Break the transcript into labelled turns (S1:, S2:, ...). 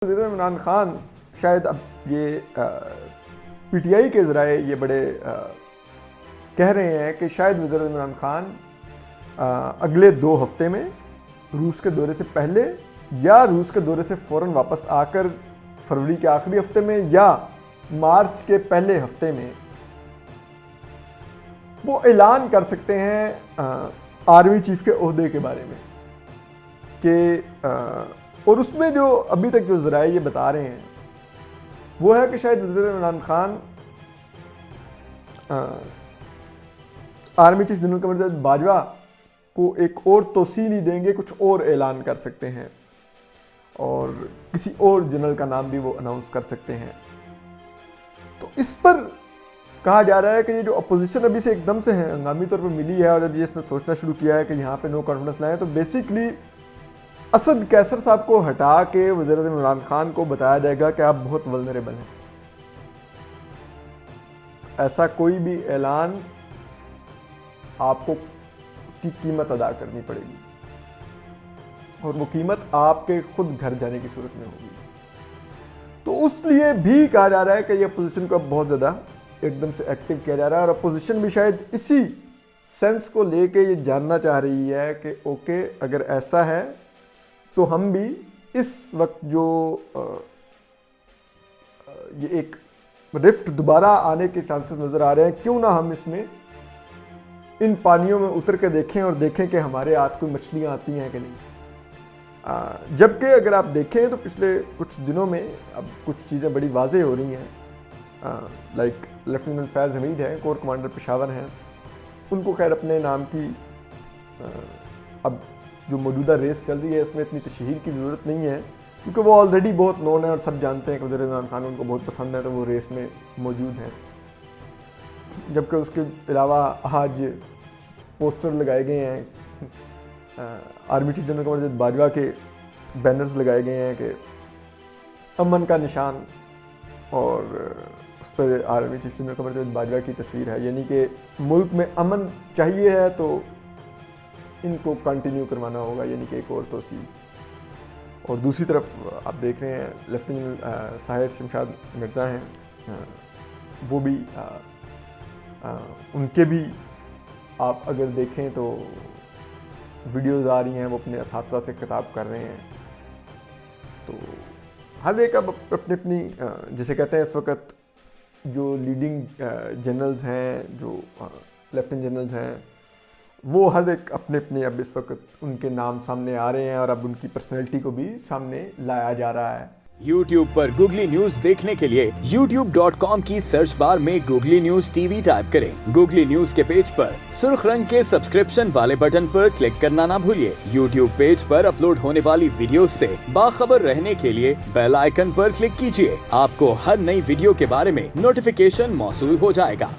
S1: इमरान खान शायद अब ये पीटीआई के ज़राए ये बड़े कह रहे हैं कि शायद वज़ीर इमरान खान अगले 2 हफ्ते में रूस के दौरे से पहले या रूस के दौरे से फ़ौरन वापस आकर फरवरी के आखिरी हफ्ते में या मार्च के पहले हफ्ते में वो ऐलान कर सकते हैं आर्मी चीफ के ओहदे के बारे में कि और उसमें जो अभी तक जो ज़राए ये बता रहे हैं वो है कि शायद वज़ीर Imran Khan army chief general Qamar Bajwa को एक और तोसी नहीं देंगे, कुछ और ऐलान कर सकते हैं और किसी और जनरल का नाम भी वो अनाउंस कर सकते हैं। तो इस पर कहा जा रहा है कि ये जो अपोजिशन अभी से एकदम से है हंगामी तौर पर मिली है और जब ये सोचना शुरू किया है कि यहाँ पे नो कॉन्फिडेंस लाएं, तो बेसिकली असद कैसर साहब को हटा के वज़ीर इमरान खान को बताया जाएगा कि आप बहुत वल्नरेबल हैं। ऐसा कोई भी ऐलान आपको उसकी कीमत अदा करनी पड़ेगी और वो कीमत आपके खुद घर जाने की सूरत में होगी। तो उसलिए भी कहा जा रहा है कि ये अपोजिशन को अब बहुत ज़्यादा एकदम से एक्टिव किया जा रहा है और अपोजिशन भी शायद इसी सेंस को लेके ये जानना चाह रही है कि ओके, अगर ऐसा है तो हम भी इस वक्त जो ये एक रिफ्ट दोबारा आने के चांसेस नज़र आ रहे हैं, क्यों ना हम इसमें इन पानियों में उतर के देखें और देखें कि हमारे हाथ कोई मछलियाँ आती हैं कि नहीं। जबकि अगर आप देखें तो पिछले कुछ दिनों में अब कुछ चीज़ें बड़ी वाज़ेह हो रही हैं। लाइक लेफ्टिनेंट फैज़ हमीद हैं, कोर कमांडर पेशावर हैं, उनको खैर अपने नाम की अब जो मौजूदा रेस चल रही है इसमें इतनी तशहीर की ज़रूरत नहीं है क्योंकि वो ऑलरेडी बहुत नोन है और सब जानते हैं कि वज़ीर इमरान खान उनको बहुत पसंद है, तो वो रेस में मौजूद हैं। जबकि उसके अलावा आज पोस्टर लगाए गए हैं, army chief general Qamar Bajwa के बैनर्स लगाए गए हैं कि अमन का निशान, और उस पर army chief general Qamar Bajwa की तस्वीर है, यानी कि मुल्क में अमन चाहिए है तो इनको कंटिन्यू करवाना होगा, यानी कि एक और तोसी। और दूसरी तरफ आप देख रहे हैं लेफ्टिनेंट साहिर शमशाद मिर्ज़ा हैं, वो भी उनके भी आप अगर देखें तो वीडियोज़ आ रही हैं, वो अपने असातिज़ा से खिताब कर रहे हैं। तो हर एक अब अपनी अपनी जिसे कहते हैं इस वक्त जो लीडिंग जनरल्स हैं, जो लेफ्टिनेंट जनरल्स हैं, वो हर एक अपने अपने अब इस वक्त उनके नाम सामने आ रहे हैं और अब उनकी पर्सनैलिटी को भी सामने लाया जा रहा है।
S2: YouTube पर गूगली न्यूज देखने के लिए youtube.com की सर्च बार में गूगली न्यूज टीवी टाइप करें। गूगली न्यूज के पेज पर सुर्ख रंग के सब्सक्रिप्शन वाले बटन पर क्लिक करना ना भूलिए। YouTube पेज पर अपलोड होने वाली वीडियोस से बाखबर रहने के लिए बेल आइकन पर क्लिक कीजिए। आपको हर नई वीडियो के बारे में नोटिफिकेशन मौसूल हो जाएगा।